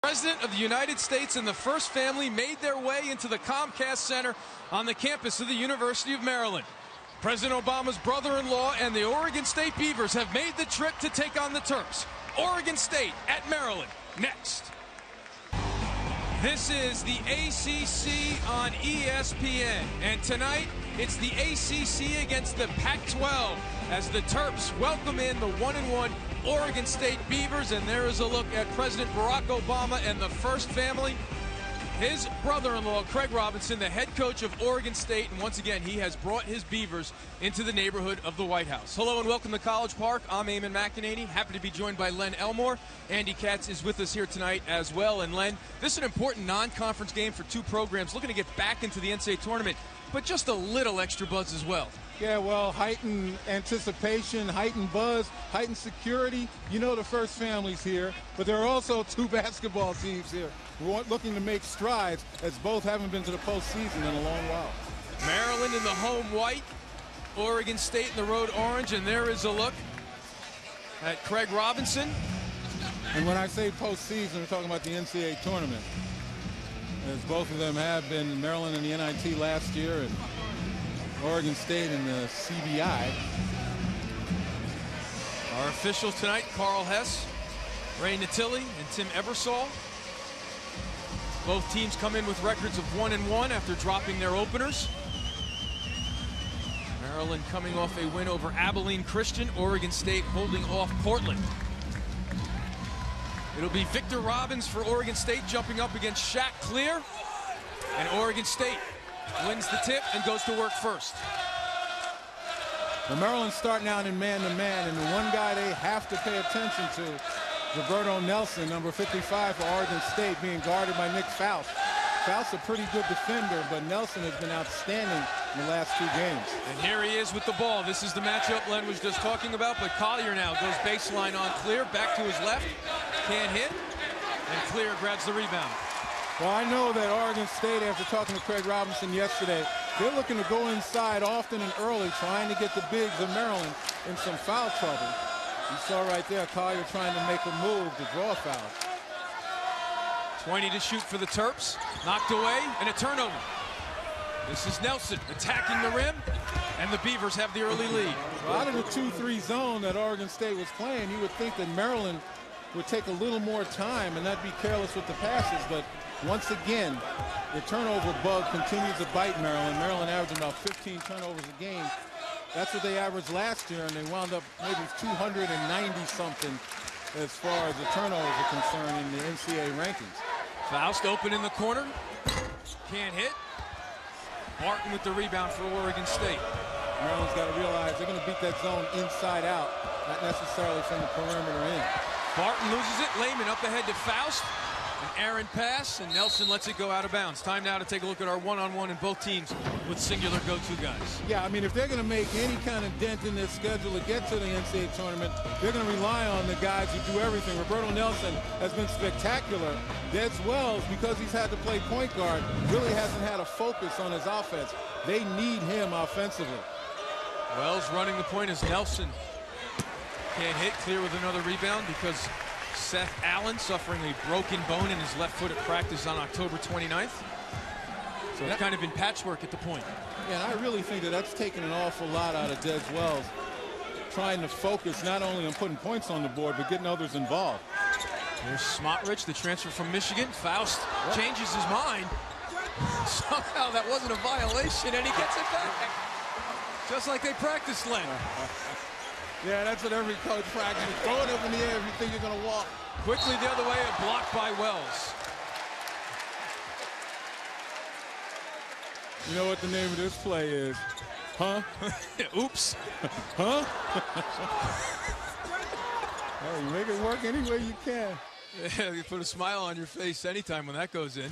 President of the United States and the first family made their way into the Comcast Center on the campus of the University of Maryland. President Obama's brother-in-law and the Oregon State Beavers have made the trip to take on the Terps. Oregon State at Maryland, next. This is the ACC on ESPN, and tonight it's the ACC against the Pac-12 as the Terps welcome in the 1-1 Oregon State Beavers. And there is a look at President Barack Obama and the first family. His brother-in-law, Craig Robinson, the head coach of Oregon State, and once again, he has brought his Beavers into the neighborhood of the White House. Hello and welcome to College Park. I'm Eamon McEnany. Happy to be joined by Len Elmore. Andy Katz is with us here tonight as well. And Len, this is an important non-conference game for two programs looking to get back into the NCAA tournament, but just a little extra buzz as well. Yeah, well, heightened anticipation, heightened buzz, heightened security. You know the first family's here, but there are also two basketball teams here. We're looking to make strides as both haven't been to the postseason in a long while. Maryland in the home white, Oregon State in the road orange, and there is a look at Craig Robinson. And when I say postseason, we're talking about the NCAA tournament, as both of them have been, Maryland in the NIT last year and Oregon State in the CBI. Our officials tonight, Carl Hess, Ray Natilli, and Tim Ebersol. Both teams come in with records of 1-1 after dropping their openers. Maryland coming off a win over Abilene Christian. Oregon State holding off Portland. It'll be Victor Robbins for Oregon State jumping up against Shaq Clear. And Oregon State wins the tip and goes to work first. Well, Maryland's starting out in man-to-man, and the one guy they have to pay attention to, Roberto Nelson, number 55 for Oregon State, being guarded by Nick Faust. Faust's a pretty good defender, but Nelson has been outstanding in the last two games. And here he is with the ball. This is the matchup Len was just talking about, but Collier now goes baseline on Clear, back to his left, can't hit, and Clear grabs the rebound. Well, I know that Oregon State, after talking to Craig Robinson yesterday, they're looking to go inside often and early, trying to get the bigs of Maryland in some foul trouble. You saw right there Collier trying to make a move to draw a foul. 20 to shoot for the Terps. Knocked away and a turnover. This is Nelson attacking the rim, and the Beavers have the early lead. Well, out of the 2-3 zone that Oregon State was playing, you would think that Maryland would take a little more time and not be careless with the passes, but once again, the turnover bug continues to bite Maryland. Maryland averaging about 15 turnovers a game. That's what they averaged last year, and they wound up maybe 290-something as far as the turnovers are concerned in the NCAA rankings. Faust open in the corner. Can't hit. Barton with the rebound for Oregon State. Maryland's got to realize they're going to beat that zone inside out, not necessarily from the perimeter in. Barton loses it. Lehman up ahead to Faust. An errant pass, and Nelson lets it go out of bounds. Time now to take a look at our one-on-one in both teams with singular go-to guys. Yeah, I mean, if they're going to make any kind of dent in their schedule to get to the NCAA tournament, they're going to rely on the guys who do everything. Roberto Nelson has been spectacular. Des Wells, because he's had to play point guard, really hasn't had a focus on his offense. They need him offensively. Wells running the point as Nelson can't hit. Clear with another rebound because Seth Allen suffering a broken bone in his left foot at practice on October 29th. So it's kind of been patchwork at the point. Yeah, and I really think that that's taken an awful lot out of Des Wells, trying to focus not only on putting points on the board, but getting others involved. There's Smotrich, the transfer from Michigan. Faust changes his mind. Somehow that wasn't a violation, and he gets it back. Just like they practiced, Len. Yeah, that's what every coach practices. Throw it up in the air if you think you're going to walk. Quickly the other way, a block by Wells. You know what the name of this play is? Huh? Oops. Huh? Hey, you make it work any way you can. Yeah, you put a smile on your face anytime when that goes in.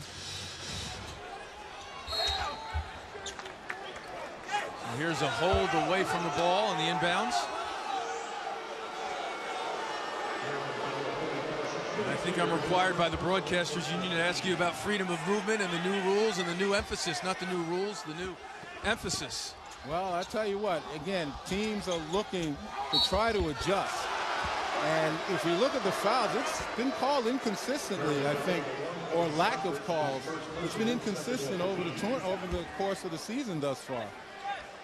And here's a hold away from the ball on the inbounds. I think I'm required by the Broadcasters Union to ask you about freedom of movement and the new rules and the new emphasis, not the new rules, the new emphasis. Well, I tell you what, again, teams are looking to try to adjust. And if you look at the fouls, it's been called inconsistently, I think, or lack of calls. It's been inconsistent over the course of the season thus far.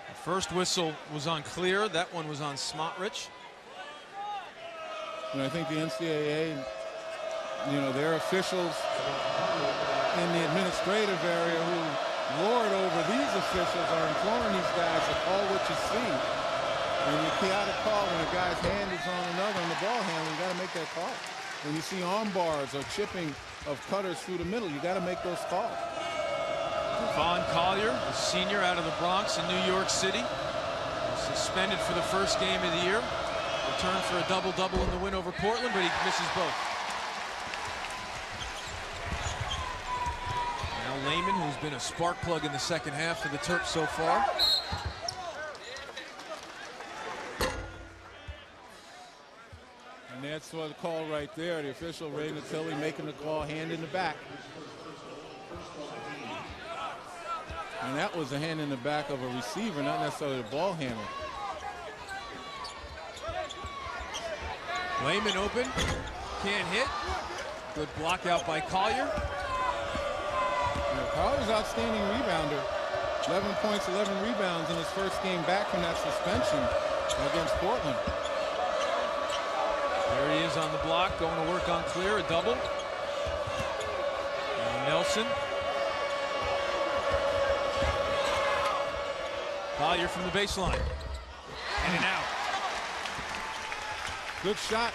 The first whistle was on Clear. That one was on Smotrich. And I think the NCAA, their officials in the administrative area who lord over these officials are imploring these guys to call what you see. And you got to call when a guy's hand is on another on the ball handle. You got to make that call. When you see arm bars or chipping of cutters through the middle, you got to make those calls. Vaughn Collier, the senior out of the Bronx in New York City, suspended for the first game of the year. Returned for a double-double in the win over Portland, but he misses both. Now Lehman, who's been a spark plug in the second half for the Terps so far. And that's the call right there. The official, Ray Natili, making the call, hand in the back. And that was a hand in the back of a receiver, not necessarily the ball handler. Lehman open, can't hit. Good block out by Collier. Collier's outstanding rebounder. 11 points, 11 rebounds in his first game back from that suspension against Portland. There he is on the block, going to work on Clear, a double. And Nelson. Collier from the baseline. In and out. Good shot,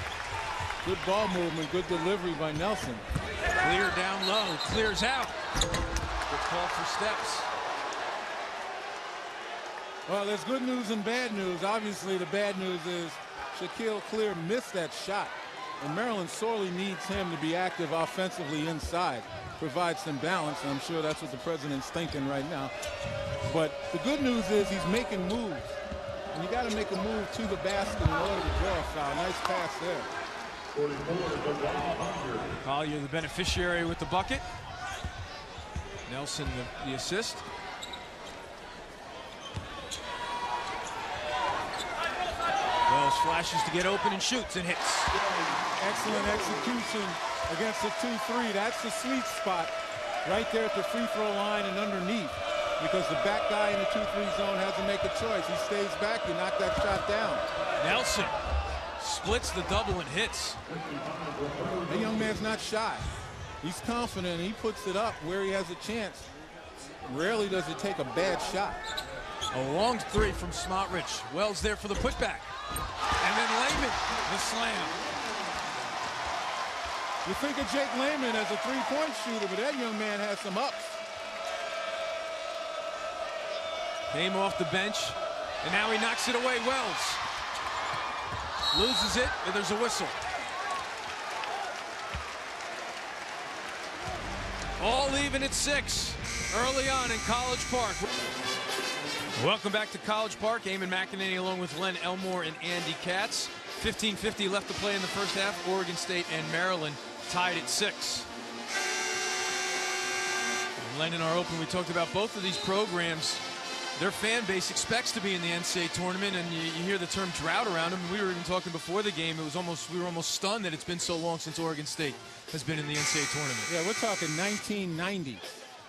good ball movement, good delivery by Nelson. Clear down low, clears out. Good call for steps. Well, there's good news and bad news. Obviously, the bad news is Shaquille Clear missed that shot, and Maryland sorely needs him to be active offensively inside, provide some balance, and I'm sure that's what the president's thinking right now. But the good news is he's making moves. And you got to make a move to the basket in order to draw a foul. Nice pass there. Collier, the beneficiary with the bucket. Nelson, the assist. Wells flashes to get open and shoots and hits. Excellent execution against the 2-3. That's the sweet spot right there at the free throw line and underneath. Because the back guy in the 2-3 zone has to make a choice. He stays back, you knock that shot down. Nelson splits the double and hits. The young man's not shy. He's confident, and he puts it up where he has a chance. Rarely does he take a bad shot. A long three from Smotrich. Wells there for the putback. And then Lehman, the slam. You think of Jake Lehman as a three-point shooter, but that young man has some ups. Came off the bench, and now he knocks it away. Wells loses it, and there's a whistle. All even at 6 early on in College Park. Welcome back to College Park. Eamon McEnany along with Len Elmore and Andy Katz. 15:50 left to play in the first half. Oregon State and Maryland tied at 6. And Len, in our open, we talked about both of these programs. Their fan base expects to be in the NCAA tournament, and you hear the term drought around them. We were even talking before the game. We were almost stunned that it's been so long since Oregon State has been in the NCAA tournament. Yeah, we're talking 1990.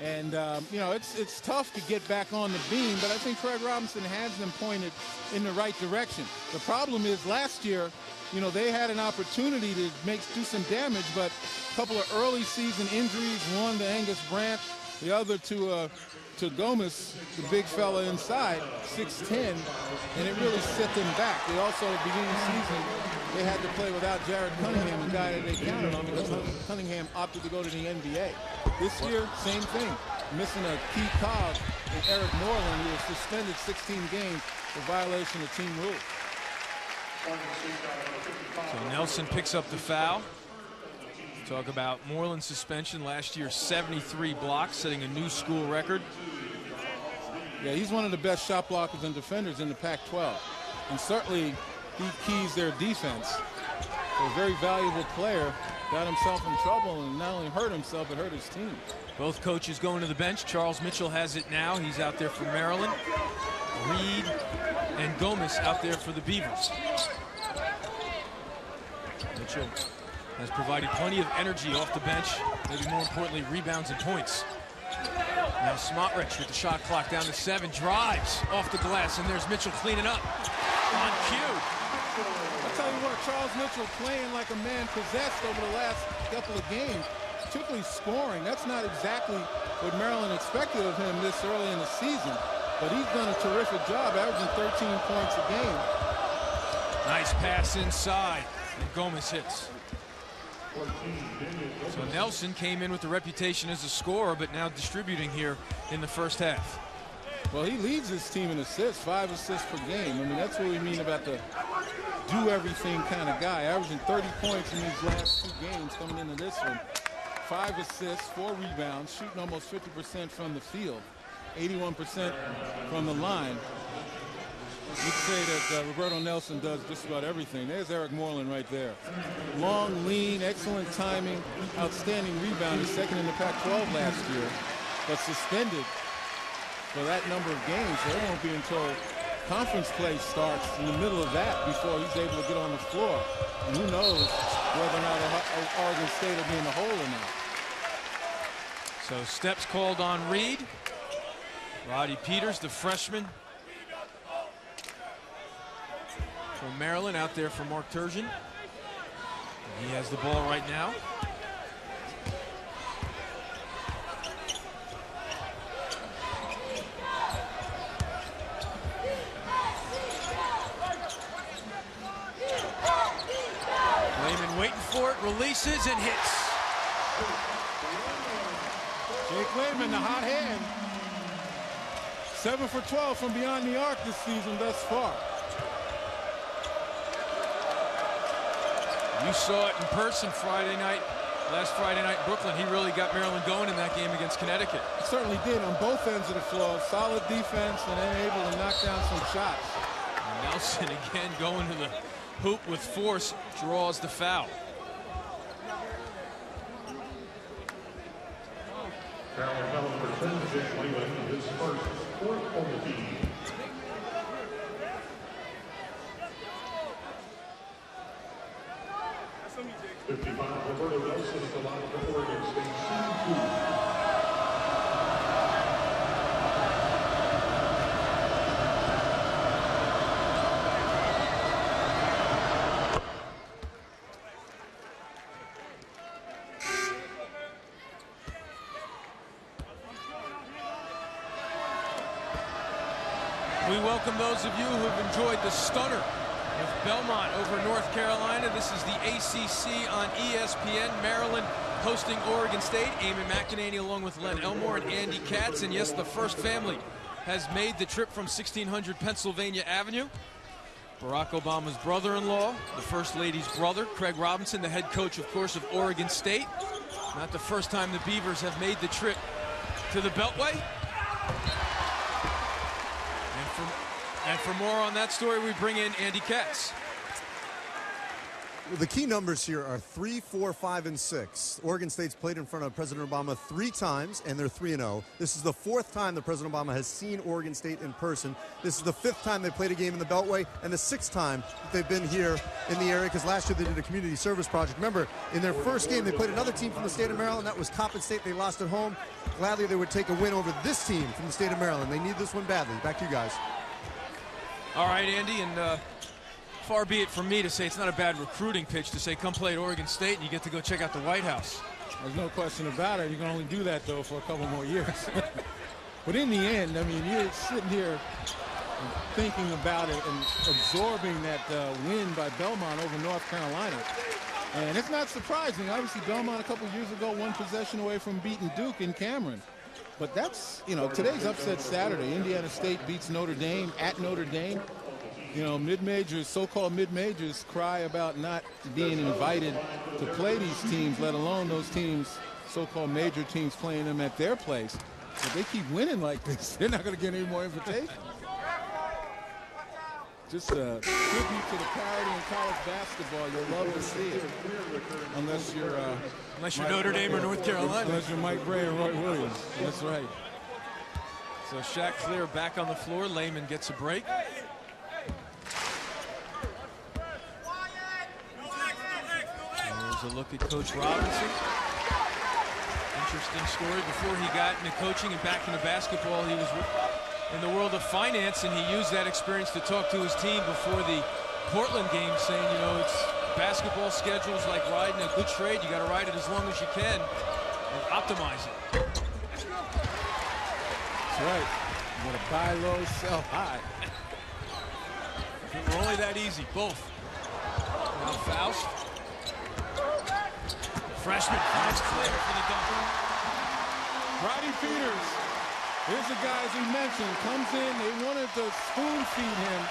And, it's tough to get back on the beam, but I think Craig Robinson has them pointed in the right direction. The problem is last year, they had an opportunity to do some damage, but a couple of early season injuries, one to Angus Brandt, the other to Gomez, the big fella inside, 6'10", and it really set them back. They also, at the beginning of the season, they had to play without Jared Cunningham, a guy that they counted on because Cunningham opted to go to the NBA. This year, same thing. Missing a key cog in Eric Moreland, who was suspended 16 games for violation of team rules. So Nelson picks up the foul. Talk about Moreland's suspension last year, 73 blocks, setting a new school record. Yeah, he's one of the best shot blockers and defenders in the Pac-12. And certainly he keys their defense. So a very valuable player, got himself in trouble and not only hurt himself, but hurt his team. Both coaches going to the bench. Charles Mitchell has it now. He's out there for Maryland. Reed and Gomez out there for the Beavers. Mitchell has provided plenty of energy off the bench, maybe more importantly, rebounds and points. Now Smotrich with the shot clock down to 7, drives off the glass, and there's Mitchell cleaning up on cue. I'll tell you what, Charles Mitchell playing like a man possessed over the last couple of games, particularly scoring. That's not exactly what Maryland expected of him this early in the season, but he's done a terrific job, averaging 13 points a game. Nice pass inside, and Gomez hits. So Nelson came in with the reputation as a scorer, but now distributing here in the first half. Well, he leads his team in assists, 5 assists per game. I mean, that's what we mean about the do-everything kind of guy, averaging 30 points in these last 2 games coming into this one. 5 assists, 4 rebounds, shooting almost 50% from the field, 81% from the line. You'd say that Roberto Nelson does just about everything. There's Eric Moreland right there. Long, lean, excellent timing, outstanding rebound. He's second in the Pac-12 last year, but suspended for that number of games. So it won't be until conference play starts in the middle of that before he's able to get on the floor. And who knows whether or not Oregon State will be in the hole or not. So steps called on Reed. Roddy Peters, the freshman from Maryland, out there for Mark Turgeon. He has the ball right now. Layman waiting for it, releases and hits. Jake Layman, the hot hand. 7 for 12 from beyond the arc this season thus far. You saw it in person last Friday night in Brooklyn. He really got Maryland going in that game against Connecticut. He certainly did on both ends of the floor. Solid defense and then able to knock down some shots. And Nelson again going to the hoop with force, draws the foul. Foul for Jake Layman, his first fourth on the team. Roberto Nelson is allowed for Oregon State shooting 2. We welcome those of you who've enjoyed the stunner of Belmont over North Carolina. This is the ACC on ESPN. Maryland hosting Oregon State. Eamon McEnany along with Len Elmore and Andy Katz. And yes, the first family has made the trip from 1600 Pennsylvania Avenue. Barack Obama's brother-in-law, the First Lady's brother, Craig Robinson, the head coach, of course, of Oregon State. Not the first time the Beavers have made the trip to the Beltway. And for more on that story, we bring in Andy Katz. The key numbers here are 3, 4, 5, and 6. Oregon State's played in front of President Obama 3 times, and they're 3-0. This is the 4th time that President Obama has seen Oregon State in person. This is the 5th time they played a game in the Beltway, and the 6th time that they've been here in the area, because last year they did a community service project. Remember, in their first game, they played another team from the state of Maryland. That was Coppin State. They lost at home. Gladly, they would take a win over this team from the state of Maryland. They need this one badly. Back to you guys. All right, Andy, and far be it from me to say it's not a bad recruiting pitch to say come play at Oregon State and you get to go check out the White House. There's no question about it. You can only do that, though, for a couple more years. But in the end, I mean, you're sitting here thinking about it and absorbing that win by Belmont over North Carolina. And it's not surprising. Obviously, Belmont a couple years ago, 1 possession away from beating Duke in Cameron. But that's, you know, today's upset Saturday. Indiana State beats Notre Dame at Notre Dame. You know, mid-majors, so-called mid-majors cry about not being invited to play these teams, let alone those teams, so-called major teams, playing them at their place. But they keep winning like this, they're not going to get any more invitations. Just a tribute to the parity in college basketball. You'll love to see it. Unless you're Notre Dame or North Carolina. Unless you're Mike Bray or Roy Williams. That's right. So Shaq Clear back on the floor. Layman gets a break. a look at Coach Robinson. Interesting story. Before he got into coaching and back into basketball, he was in the world of finance, and he used that experience to talk to his team before the Portland game, saying, you know, it's basketball schedules like riding a good trade. You got to ride it as long as you can and optimize it. That's right. You got to buy low, sell high. If it were only that easy, both. Now Faust. Freshman finds clear for the dunk. Rodney Peters, here's the guy, as he mentioned, comes in. They wanted to spoon feed him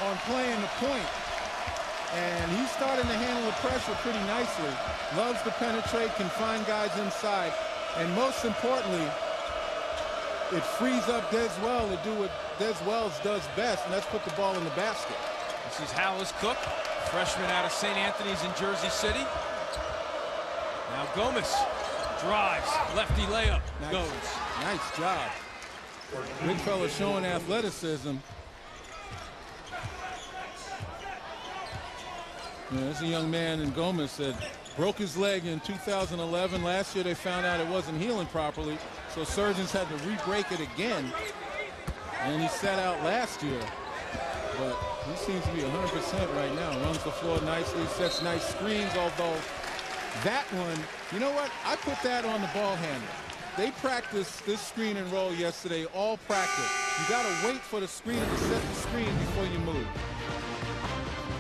on playing the point. And he's starting to handle the pressure pretty nicely. Loves to penetrate, can find guys inside. And most importantly, it frees up Des Wells to do what Des Wells does best, and that's put the ball in the basket. This is Hallis Cook, freshman out of St. Anthony's in Jersey City. Now Gomez drives, lefty layup, goes. Nice job. Big fella showing athleticism. Yeah, there's a young man in Gomez that broke his leg in 2011. Last year they found out it wasn't healing properly, so surgeons had to re-break it again. And he sat out last year. But he seems to be 100% right now. Runs the floor nicely, sets nice screens, although that one, you know what? I put that on the ball handler. They practiced this screen and roll yesterday, all practice. You got to wait for the screener to set the screen before you move.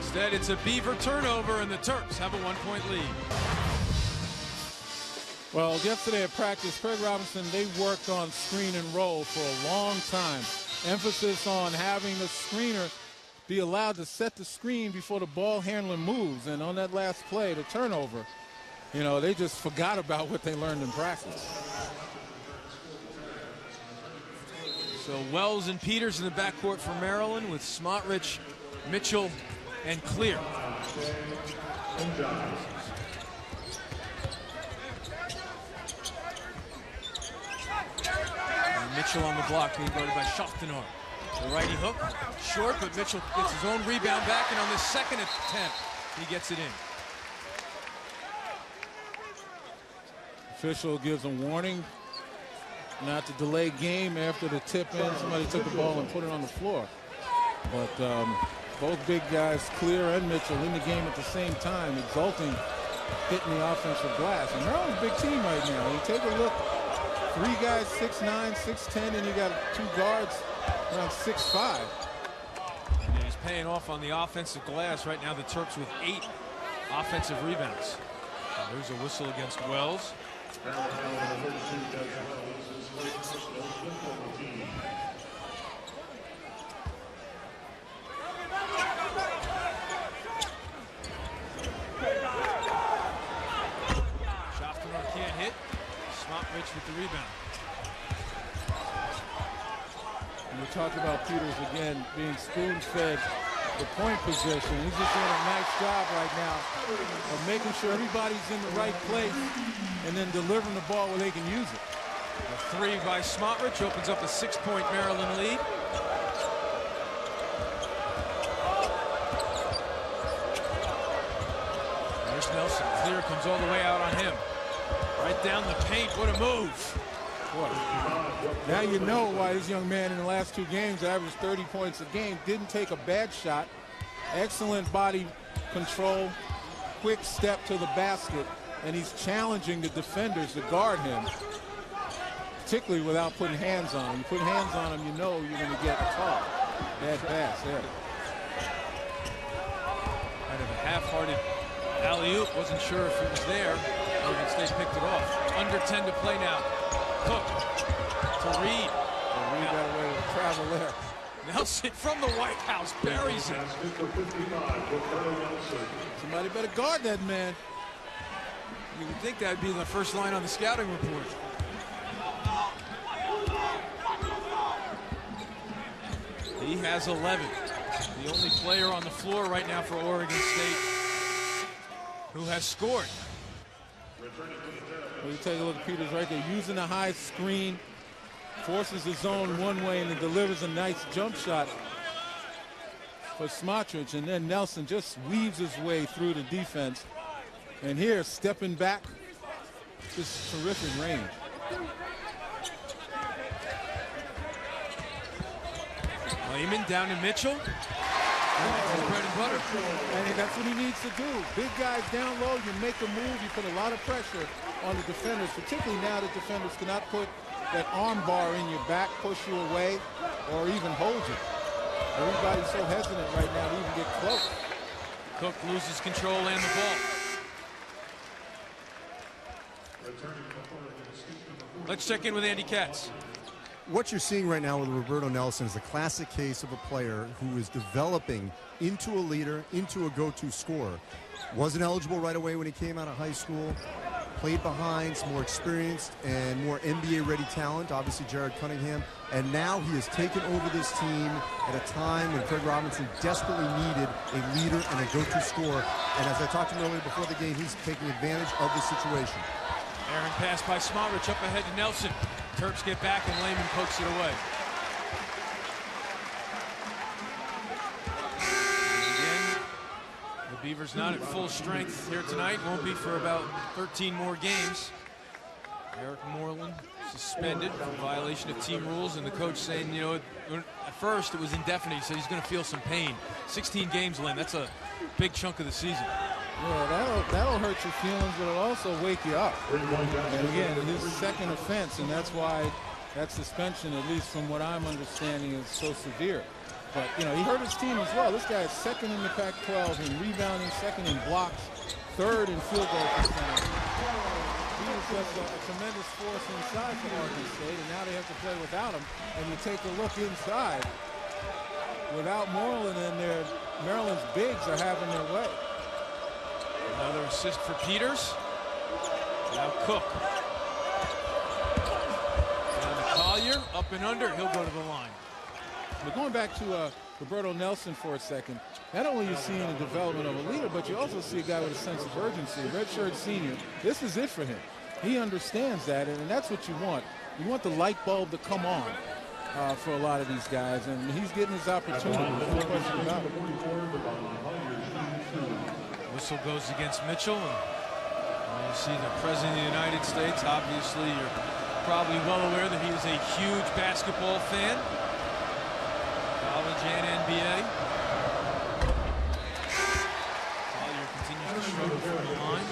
Instead, it's a Beaver turnover, and the Terps have a 1-point lead. Well, yesterday at practice, Craig Robinson, they worked on screen and roll for a long time. Emphasis on having the screener be allowed to set the screen before the ball handler moves. And on that last play, the turnover, you know, they just forgot about what they learned in practice. So Wells and Peters in the backcourt for Maryland with Smotrich, Mitchell, and Clear. And Mitchell on the block being guarded by Schoftenor. The righty hook, short, but Mitchell gets his own rebound back, and on this second attempt, he gets it in. Official gives a warning not to delay game after the tip in. Somebody took the ball and put it on the floor. But both big guys, Clear and Mitchell, in the game at the same time, exulting, hitting the offensive glass. And Maryland's a big team right now. You take a look, 3 guys 6'9", 6'10", and you got 2 guards around 6'5". And he's paying off on the offensive glass. Right now the Terps with 8 offensive rebounds. And there's a whistle against Wells. Schoftenor can't hit. Smotrich with the rebound. And we talked about Peters again being spoon-fed the point position. He's just doing a nice job right now of making sure everybody's in the right place and then delivering the ball where they can use it. A 3 by Smotrich opens up a 6-point Maryland lead. There's Nelson. Clear comes all the way out on him. Right down the paint. What a move. Boy. Now you know why this young man in the last 2 games averaged 30 points a game. Didn't take a bad shot. Excellent body control. Quick step to the basket. And he's challenging the defenders to guard him, particularly without putting hands on him. You put hands on him, you know you're going to get caught. Bad pass there. Kind of a half-hearted alley-oop. Wasn't sure if it was there. Oregon State picked it off. Under 10 to play now. Cook to Reed. Reed got away with travel there. Nelson from the White House buries it. Somebody better guard that man. You would think that would be the first line on the scouting report. He has 11. The only player on the floor right now for Oregon State who has scored. Well, you take a look at Peters right there, using a high screen, forces the zone one way, and then delivers a nice jump shot for Smotrich. And then Nelson just weaves his way through the defense And here, stepping back, just terrific range. Lehman down to Mitchell. Bread and butter. And that's what he needs to do. Big guys down low, you make a move, you put a lot of pressure on the defenders, particularly now that defenders cannot put that arm bar in your back, push you away, or even hold you. Everybody's so hesitant right now to even get close. Cook loses control and the ball. Let's check in with Andy Katz. What you're seeing right now with Roberto Nelson is a classic case of a player who is developing into a leader, into a go-to scorer. Wasn't eligible right away when he came out of high school. Played behind some more experienced and more NBA-ready talent, obviously Jared Cunningham. And now he has taken over this team at a time when Craig Robinson desperately needed a leader and a go-to scorer. And as I talked to him earlier before the game, he's taking advantage of the situation. Aaron pass by Smotrich up ahead to Nelson. Terps get back and Lehman pokes it away. Again, the Beavers not at full strength here tonight. Won't be for about 13 more games. Eric Moreland suspended for violation of team rules, and the coach saying, you know, at first it was indefinite, so he's going to feel some pain. 16 games, Lynn, that's a big chunk of the season. Yeah, that'll hurt your feelings, but it'll also wake you up. And again, his second offense, and that's why that suspension, at least from what I'm understanding, is so severe. But, you know, he hurt his team as well. This guy is second in the Pac-12 in rebounding, second in blocks, third in field goal percentage. He was just a tremendous force inside for Oregon State, and now they have to play without him. And you take a look inside, without Moreland in there, Maryland's bigs are having their way. Another assist for Peters. Now Cook. Down to Collier, up and under, he'll go to the line. But going back to Roberto Nelson for a second, not only are you seeing the development of a leader, but you also see a guy with a sense of urgency. Redshirt senior, this is it for him. He understands that, and that's what you want. You want the light bulb to come on for a lot of these guys, and he's getting his opportunity. No question about it. Whistle goes against Mitchell. And you see the President of the United States. Obviously, you're probably well aware that he is a huge basketball fan. College and NBA. Collier continues to struggle from the line.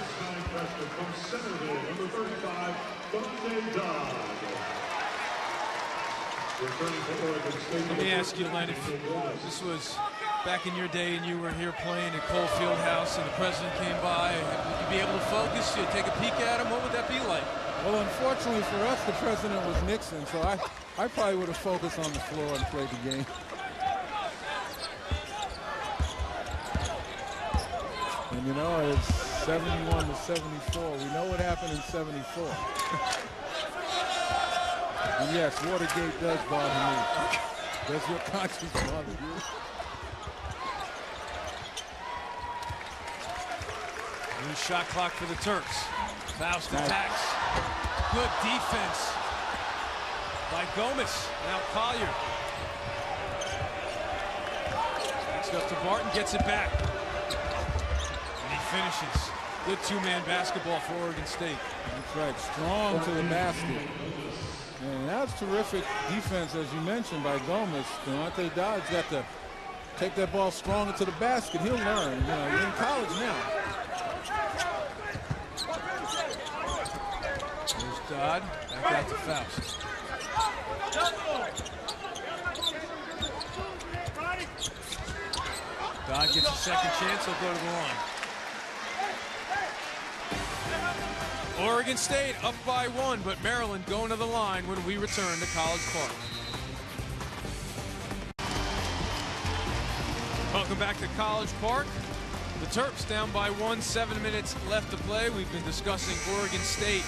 Let me ask you, Len, if this was back in your day and you were here playing at Cole Fieldhouse and the president came by, would you be able to focus? You'd take a peek at him? What would that be like? Well, unfortunately for us, the president was Nixon, so I probably would have focused on the floor and played the game. And you know, it's 71 to 74. We know what happened in 74. And yes, Watergate does bother me. That's what conscience bothers you. New shot clock for the Turks. Faust attacks. Good defense by Gomez. Now Collier. Next up to Barton, gets it back. And he finishes. Good two-man basketball for Oregon State. That's right, strong to the basket. And that's terrific defense, as you mentioned, by Gomez. Deontay Dodd's got to take that ball strong into the basket. He'll learn. You know, you're in college now. There's Dodd. Back out to Faust. Dodd gets a second chance. He'll go to the line. Oregon State up by 1, but Maryland going to the line when we return to College Park. Welcome back to College Park. The Terps down by 1, 7 minutes left to play. We've been discussing Oregon State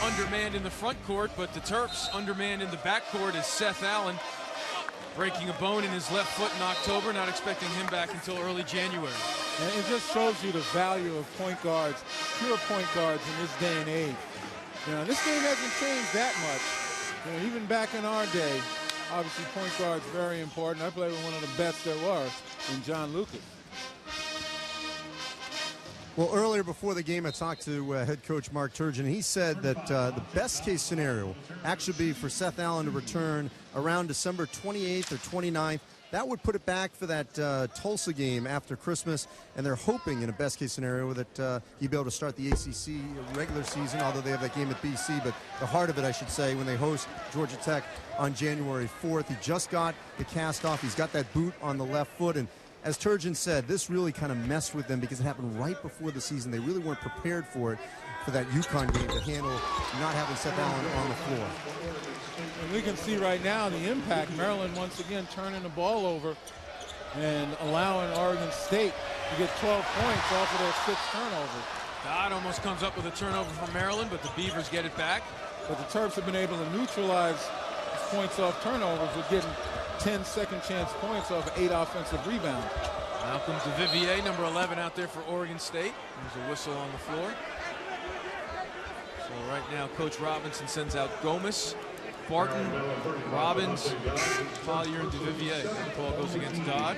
undermanned in the front court, but the Terps undermanned in the backcourt is Seth Allen breaking a bone in his left foot in October, not expecting him back until early January. And it just shows you the value of point guards, pure point guards in this day and age. You know, this game hasn't changed that much. You know, even back in our day, obviously point guard's very important. I played with one of the best there was in John Lucas. Well, earlier before the game, I talked to head coach Mark Turgeon. He said that the best case scenario actually be for Seth Allen to return around December 28th or 29th. That would put it back for that Tulsa game after Christmas, and they're hoping in a best case scenario that he'd be able to start the ACC regular season, although they have that game at BC. But the heart of it, I should say, when they host Georgia Tech on January 4th. He just got the cast off. He's got that boot on the left foot, and as Turgeon said, this really kind of messed with them because it happened right before the season. They really weren't prepared for it, for that UConn game to handle not having Seth Allen on the floor. And we can see right now the impact. Maryland once again turning the ball over and allowing Oregon State to get 12 points off of their 6 turnovers. Dodd almost comes up with a turnover from Maryland, but the Beavers get it back. But the Terps have been able to neutralize points off turnovers with getting 10 second chance points off 8 offensive rebounds. Malcolm DeVivier, number 11, out there for Oregon State. There's a whistle on the floor. So right now, Coach Robinson sends out Gomez, Barton, Robbins, Collier, and DeVivier. The ball goes against Dodd.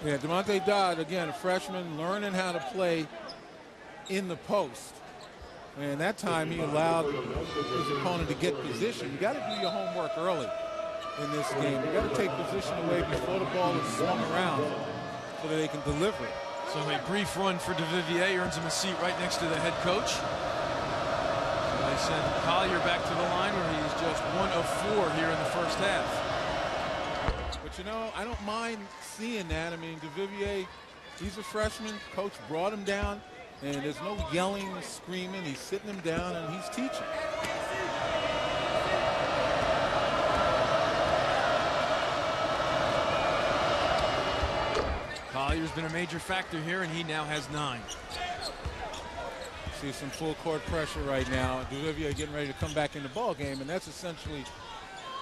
Yeah, DeMonte Dodd, again, a freshman, learning how to play in the post. And that time he allowed his opponent to get position. You got to do your homework early in this game. You got to take position away before the ball is swung around so that they can deliver it. So a brief run for DeVivier earns him a seat right next to the head coach. So they send Collier back to the line where he's just 1 of 4 here in the first half. But you know, I don't mind seeing that. I mean, DeVivier, he's a freshman. Coach brought him down, and there's no yelling, screaming. He's sitting him down, and he's teaching. Collier's been a major factor here, and he now has 9. See some full court pressure right now. DeVivier getting ready to come back in the ball game, and that's essentially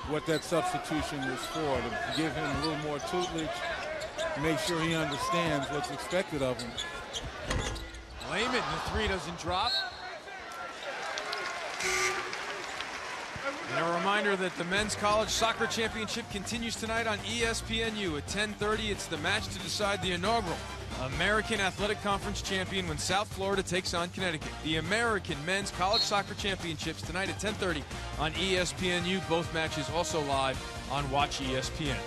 what that substitution was for, to give him a little more tutelage, make sure he understands what's expected of him. Layman, the 3 doesn't drop. And a reminder that the Men's College Soccer Championship continues tonight on ESPNU at 10:30. It's the match to decide the inaugural American Athletic Conference champion when South Florida takes on Connecticut. The American Men's College Soccer Championships tonight at 10:30 on ESPNU. Both matches also live on Watch ESPN.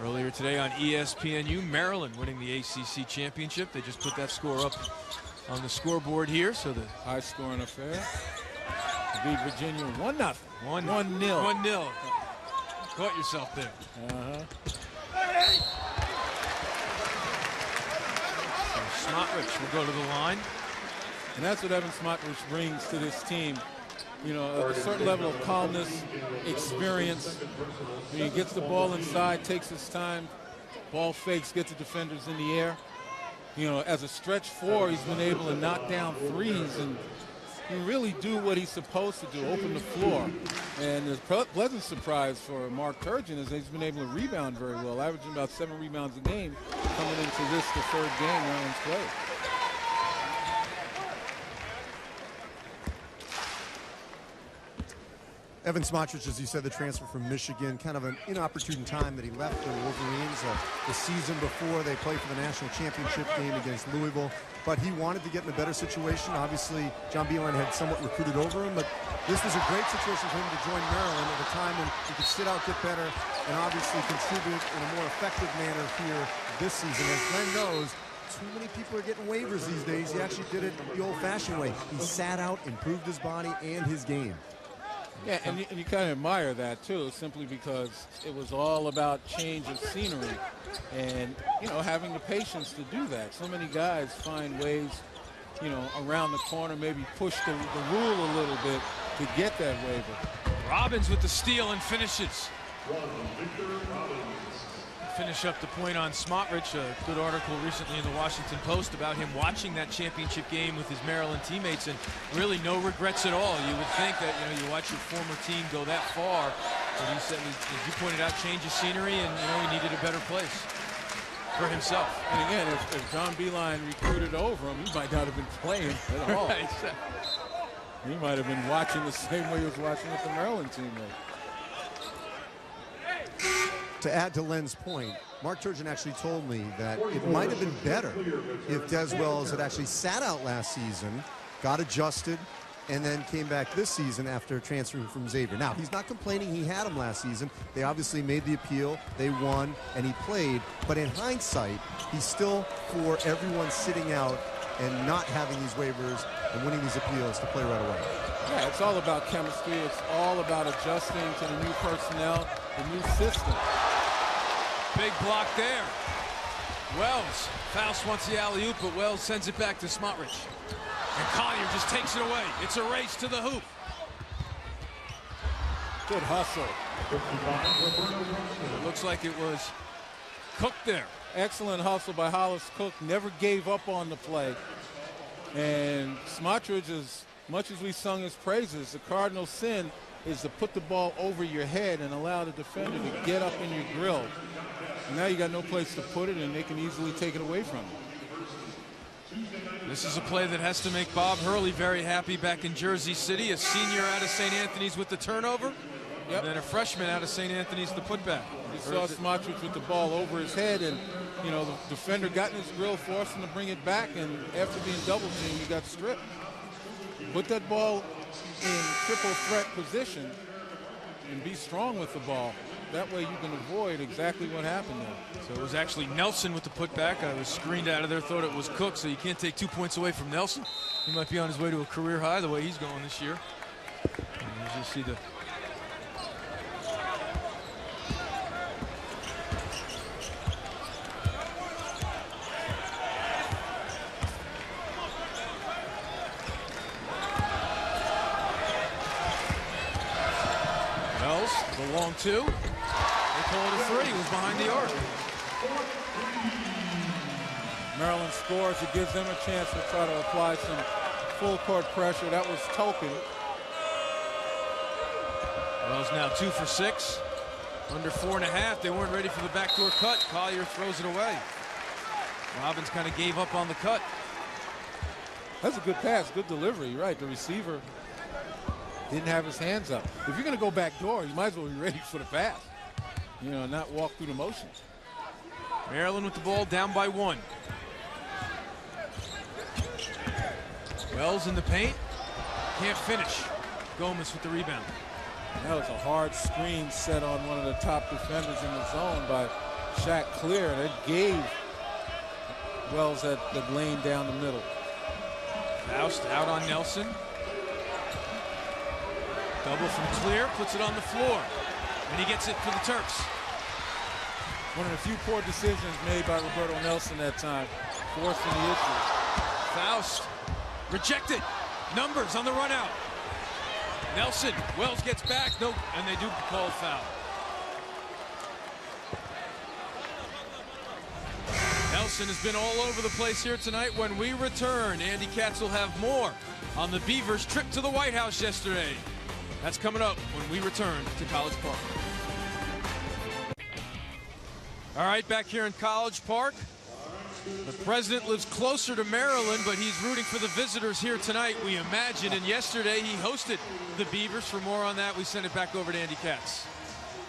Earlier today on ESPNU, Maryland winning the ACC championship. They just put that score up on the scoreboard here. So the high-scoring affair. To beat Virginia 1-0. 1-0. 1-0. Caught yourself there. So Smotrich will go to the line. And that's what Evan Smotrich brings to this team. You know, a certain level of calmness, experience. When he gets the ball inside, takes his time, ball fakes, gets the defenders in the air. You know, as a stretch 4, he's been able to knock down threes and really do what he's supposed to do, open the floor. And the pleasant surprise for Mark Turgeon is that he's been able to rebound very well, averaging about 7 rebounds a game coming into this, the 3rd game Maryland's played. Evan Smotrich, as you said, the transfer from Michigan, kind of an inopportune time that he left the Wolverines the season before they played for the national championship game against Louisville. But he wanted to get in a better situation. Obviously, John Beilein had somewhat recruited over him, but this was a great situation for him to join Maryland at a time when he could sit out, get better, and obviously contribute in a more effective manner here this season. As Glenn knows, too many people are getting waivers these days. He actually did it the old-fashioned way. He sat out, improved his body and his game. Yeah, and you kind of admire that, too, simply because it was all about change of scenery and, you know, having the patience to do that. So many guys find ways, you know, around the corner, maybe push the rule a little bit to get that waiver. Robbins with the steal and finishes. Finish up the point on Smotrich. A good article recently in the Washington Post about him watching that championship game with his Maryland teammates, and really no regrets at all. You would think that, you know, you watch your former team go that far, but he said, as you pointed out, change of scenery, and, you know, he needed a better place for himself. And again, if John Beilein recruited over him, he might not have been playing at all. He might have been watching the same way he was watching with the Maryland teammate. To add to Len's point, Mark Turgeon actually told me that it might have been better if Des Wells had actually sat out last season, got adjusted, and then came back this season after transferring from Xavier. Now, he's not complaining he had him last season. They obviously made the appeal, they won, and he played. But in hindsight, he's still for everyone sitting out and not having these waivers and winning these appeals to play right away. Yeah, it's all about chemistry. It's all about adjusting to the new personnel, the new system. Big block there. Wells. Faust wants the alley-oop, but Wells sends it back to Smotrich. And Collier just takes it away. It's a race to the hoop. Good hustle. It looks like it was Cook there. Excellent hustle by Hollis Cook. Never gave up on the play. And Smotrich, as much as we sung his praises, the cardinal sin is to put the ball over your head and allow the defender to get up in your grill. And now you got no place to put it, and they can easily take it away from you. This is a play that has to make Bob Hurley very happy back in Jersey City. A senior out of St. Anthony's with the turnover. Yep. And then a freshman out of St. Anthony's the putback. You saw Smotrich with the ball over his head, and you know the defender got in his grill, forced him to bring it back, and after being double teamed, he got stripped. Put that ball in triple threat position and be strong with the ball. That way you can avoid exactly what happened there. So it was actually Nelson with the putback. I was screened out of there, thought it was Cook, so you can't take 2 points away from Nelson. He might be on his way to a career high the way he's going this year. And you just see the Wells, the long two. They call it a three. He was behind the arc. Maryland scores. It gives them a chance to try to apply some full court pressure. That was Tolkien. Wells now 2 for 6. Under 4.5. They weren't ready for the backdoor cut. Collier throws it away. Robbins kind of gave up on the cut. That's a good pass, good delivery. You're right. The receiver didn't have his hands up. If you're going to go back door, you might as well be ready for the pass. You know, not walk through the motions. Maryland with the ball down by 1. Wells in the paint. Can't finish. Gomez with the rebound. That was a hard screen set on one of the top defenders in the zone by Shaq Clear. That gave Wells that lane down the middle. Faust out on Nelson. Double from Clear, puts it on the floor. And he gets it for the Terps. One of the few poor decisions made by Roberto Nelson that time, forcing the issue. Faust rejected. Numbers on the run out. Nelson, Wells gets back, no, and they do call foul. Nelson has been all over the place here tonight. When we return, Andy Katz will have more on the Beavers' trip to the White House yesterday. That's coming up when we return to College Park. All right, back here in College Park. The president lives closer to Maryland, but he's rooting for the visitors here tonight, we imagine. And yesterday he hosted the Beavers. For more on that, we send it back over to Andy Katz.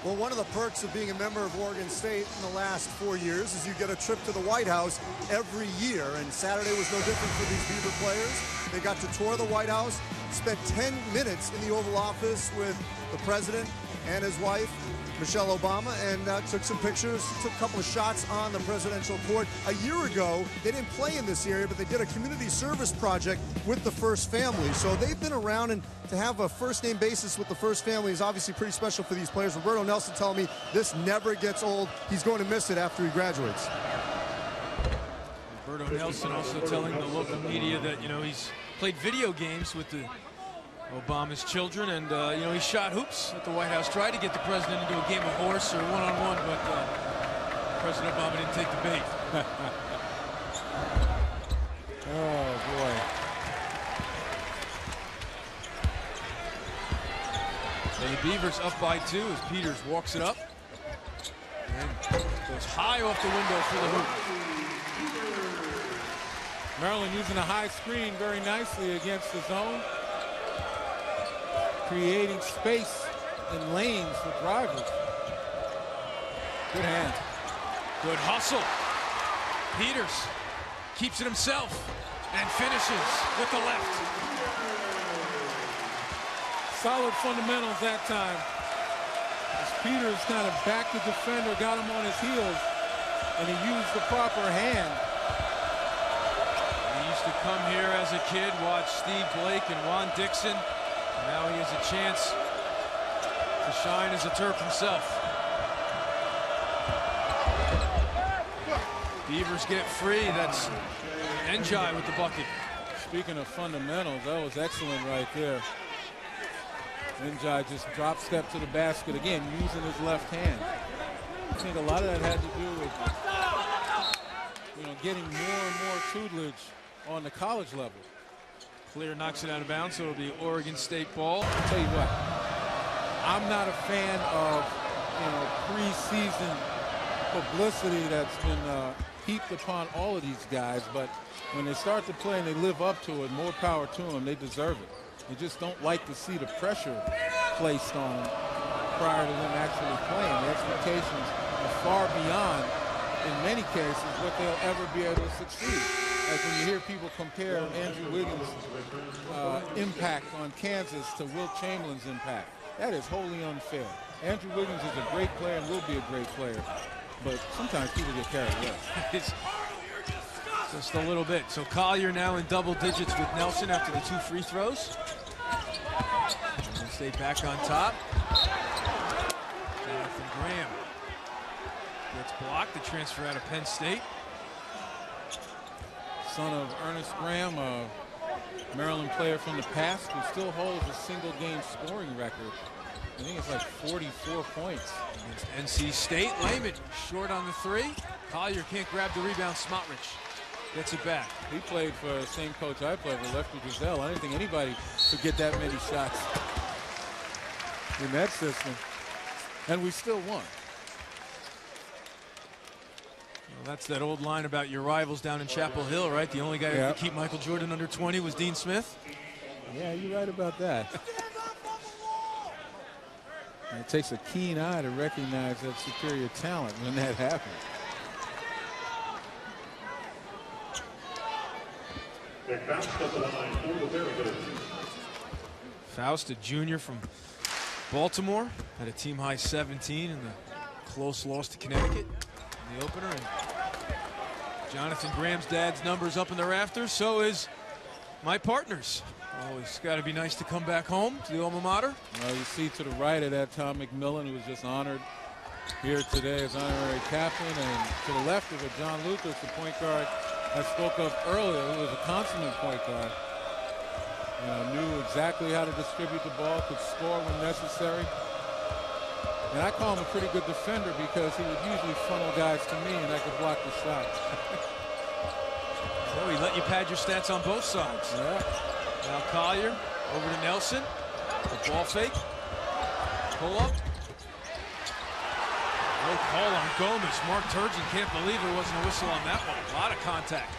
Well, one of the perks of being a member of Oregon State in the last 4 years is you get a trip to the White House every year. And Saturday was no different for these Beaver players. They got to tour the White House, spent 10 minutes in the Oval Office with the president and his wife, Michelle Obama, and took some pictures, took a couple of shots on the presidential court. A year ago, they didn't play in this area, but they did a community service project with the First Family. So they've been around, and to have a first-name basis with the First Family is obviously pretty special for these players. Roberto Nelson telling me this never gets old. He's going to miss it after he graduates. Roberto Nelson also telling the local media that, you know, he's played video games with the Obama's children, and you know, he shot hoops at the White House, tried to get the president into a game of horse or one-on-one, but President Obama didn't take the bait. Oh boy. So the Beavers up by 2 as Peters walks it up and goes high off the window for the hoop. Maryland using a high screen very nicely against the zone, creating space and lanes for drivers. Good hand. Good hustle. Peters keeps it himself and finishes with the left. Solid fundamentals that time. As Peters kind of backed the defender, got him on his heels, and he used the proper hand. He used to come here as a kid, watch Steve Blake and Ron Dixon. Now he has a chance to shine as a Terp himself. Beavers get free. That's Njai with the bucket. Speaking of fundamentals, that was excellent right there. Njai just drop step to the basket again, using his left hand. I think a lot of that had to do with, getting more and more tutelage on the college level. Clear knocks it out of bounds, so it'll be Oregon State ball. I'll tell you what, I'm not a fan of, preseason publicity that's been heaped upon all of these guys, but when they start to play and they live up to it, more power to them. They deserve it. They just don't like to see the pressure placed on them prior to them actually playing. The expectations are far beyond, in many cases, what they'll ever be able to succeed. Like when you hear people compare Andrew Wiggins' impact on Kansas to Wilt Chamberlain's impact, that is wholly unfair. Andrew Wiggins is a great player and will be a great player, but sometimes people get carried away. Just a little bit. So Collier now in double digits with Nelson after the 2 free throws. Oregon State back on top. Jonathan Graham gets blocked. The transfer out of Penn State. Son of Ernest Graham, a Maryland player from the past who still holds a single-game scoring record. I think it's like 44 points. Against NC State. Layman short on the 3. Collier can't grab the rebound. Smotrich gets it back. He played for the same coach I played with, Lefty Driesell. I didn't think anybody could get that many shots in that system. And we still won. Well, that's that old line about your rivals down in Chapel Hill, right? The only guy who could keep Michael Jordan under 20 was Dean Smith. Yeah, you're right about that. And it takes a keen eye to recognize that superior talent when that happens. Faust, a junior from Baltimore, had a team high 17 in the close loss to Connecticut in the opener. And Jonathan Graham's dad's numbers up in the rafters, so is my partner's. Always got to be nice to come back home to the alma mater. Well, you see to the right of that Tom McMillan, who was just honored here today as honorary captain, and to the left of it, John Lucas, the point guard I spoke of earlier, who was a consummate point guard. Knew exactly how to distribute the ball, could score when necessary. And I call him a pretty good defender because he would usually funnel guys to me and I could block the shots. So he let you pad your stats on both sides. Yeah. Now Collier over to Nelson. The ball fake. Pull up. No call on Gomez. Mark Turgeon can't believe there wasn't a whistle on that one. A lot of contact.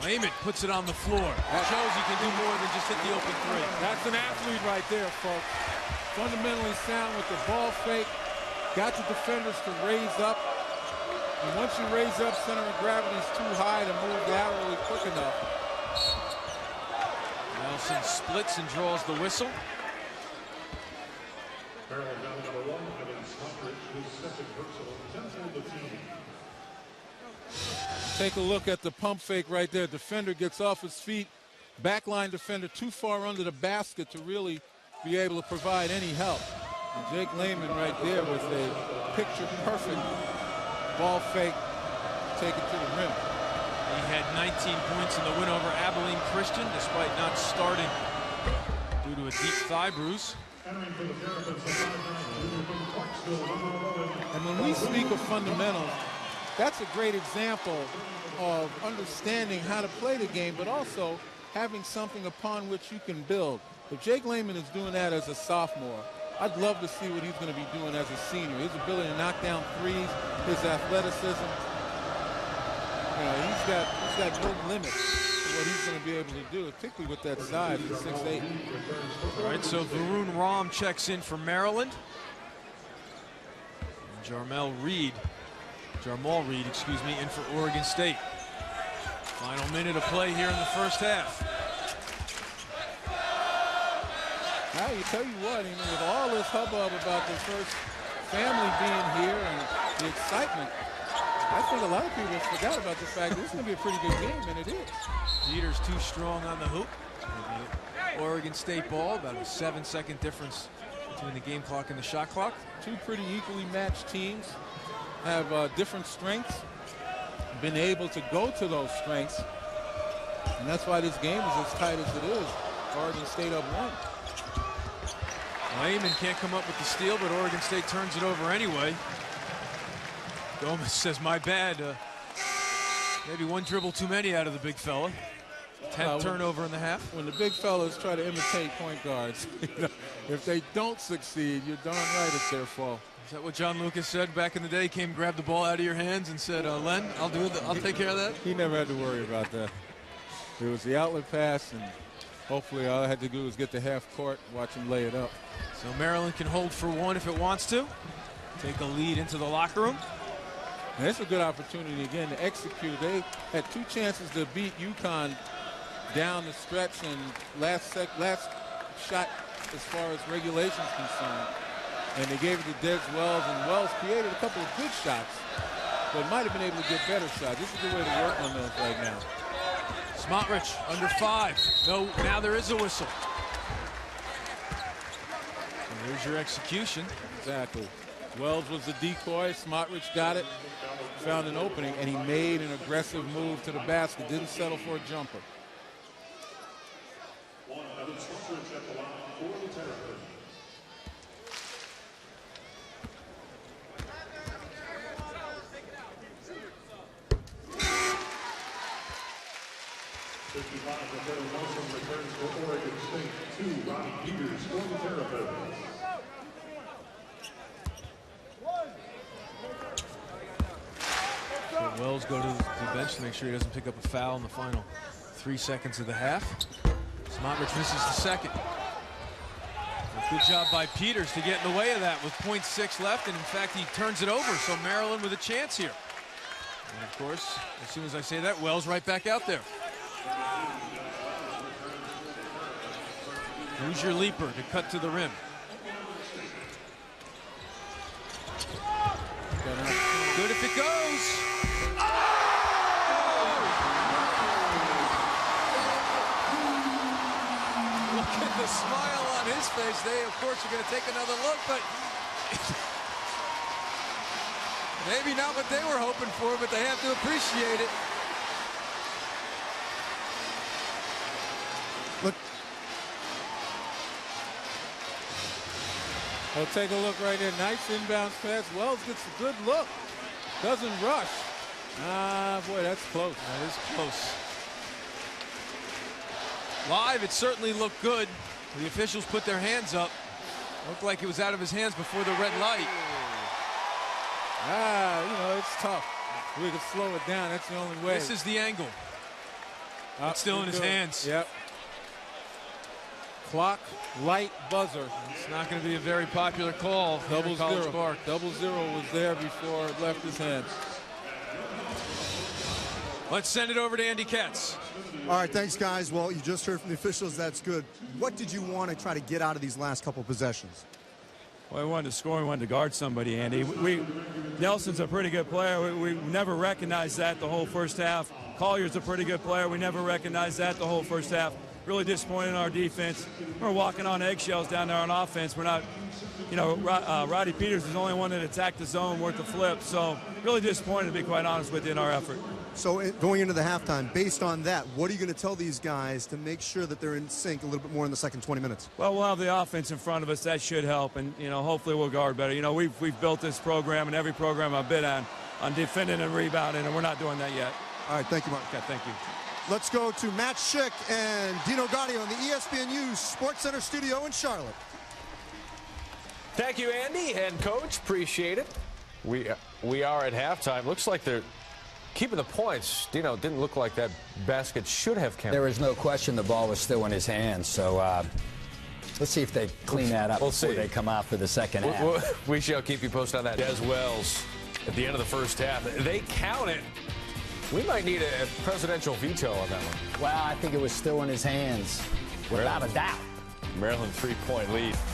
Layman puts it on the floor. That shows he can do more than just hit the open 3. That's an athlete right there, folks. Fundamentally sound with the ball fake. Got the defenders to raise up. And once you raise up, center of gravity is too high to move laterally quick enough. Nelson splits and draws the whistle. Maryland down number 1, Evan Smotrich, who's second personal, 10th of the team. Take a look at the pump fake right there. Defender gets off his feet. Backline defender too far under the basket to really be able to provide any help. And Jake Layman right there with a picture-perfect ball fake, take it to the rim. He had 19 points in the win over Abilene Christian, despite not starting due to a deep thigh bruise. And when we speak of fundamentals, that's a great example of understanding how to play the game, but also having something upon which you can build. If Jake Layman is doing that as a sophomore, I'd love to see what he's going to be doing as a senior. His ability to knock down threes, his athleticism. He's got no limit to what he's going to be able to do, particularly with that size at 6'8". All right, so Varun Ram checks in for Maryland. Jamal Reed, excuse me, in for Oregon State. Final minute of play here in the first half. Now, you tell you what, with all this hubbub about the first family being here and the excitement, I think a lot of people forgot about the fact this is going to be a pretty good game, and it is. Peters too strong on the hoop. Oregon State ball, about a 7-second difference between the game clock and the shot clock. Two pretty equally matched teams have different strengths, been able to go to those strengths, and that's why this game is as tight as it is. Oregon State up 1. Lehman can't come up with the steal, but Oregon State turns it over anyway. Gomez says, my bad. Maybe one dribble too many out of the big fella. 10th turnover in the half. When the big fellas try to imitate point guards, if they don't succeed, you're darn right it's their fault. Is that what John Lucas said back in the day? Came, grabbed the ball out of your hands and said, Len, I'll do it. I'll take care of that. He never had to worry about that. It was the outlet pass, and hopefully all I had to do was get to half court, watch him lay it up. So Maryland can hold for 1 if it wants to. Take a lead into the locker room. And it's a good opportunity again to execute. They had 2 chances to beat UConn down the stretch, and last shot as far as regulation is concerned. And they gave it to Des Wells, and Wells created a couple of good shots, but might have been able to get better shots. This is the way to work on those right now. Smotrich under 5. No, now there is a whistle. And there's your execution. Exactly. Wells was the decoy. Smotrich got it, found an opening, and he made an aggressive move to the basket. Didn't settle for a jumper. Oregon State 2, Ronnie Peters for the Terrapins. So Wells go to the bench to make sure he doesn't pick up a foul in the final 3 seconds of the half. Smotrich misses the second. A good job by Peters to get in the way of that with 0.6 left, and in fact he turns it over, so Maryland with a chance here. And of course, as soon as I say that, Wells right back out there. Who's your leaper to cut to the rim? Good if it goes. Look at the smile on his face. They, of course, are going to take another look, but maybe not what they were hoping for, but they have to appreciate it. Look. Well, take a look right there. Nice inbound pass. Wells gets a good look. Doesn't rush. Ah, boy, that's close. That is close. Live, it certainly looked good. The officials put their hands up. Looked like it was out of his hands before the red light. It's tough. We can slow it down. That's the only way. This is the angle. It's still in his hands. Yep. Clock, light, buzzer. It's not going to be a very popular call. Double zero. Park. Double zero was there before it left his hands. Let's send it over to Andy Katz. All right, thanks, guys. Well, you just heard from the officials. That's good. What did you want to try to get out of these last couple possessions? Well, we wanted to score. We wanted to guard somebody, Andy. Nelson's a pretty good player. We never recognized that the whole first half. Collier's a pretty good player. We never recognized that the whole first half. Really disappointed in our defense. We're walking on eggshells down there on offense. We're not, Roddy Peters is the only one that attacked the zone worth a flip. So really disappointed, to be quite honest with you, in our effort. So going into the halftime, based on that, what are you going to tell these guys to make sure that they're in sync a little bit more in the second 20 minutes? Well, we'll have the offense in front of us. That should help, and hopefully we'll guard better. We've built this program, and every program I've been on defending and rebounding, and we're not doing that yet. All right, thank you, Mark. Okay, thank you. Let's go to Matt Schick and Dino Gaudio in the ESPNU Sports Center studio in Charlotte. Thank you, Andy and Coach. Appreciate it. We are at halftime. Looks like they're keeping the points. Dino, didn't look like that basket should have counted. There was no question the ball was still in his hands. So Let's see if they clean that up before they come out for the second half. We shall keep you posted on that. Des Wells at the end of the first half. They count it. We might need a presidential veto on that one. Well, I think it was still in his hands, without a doubt. Maryland 3-point lead.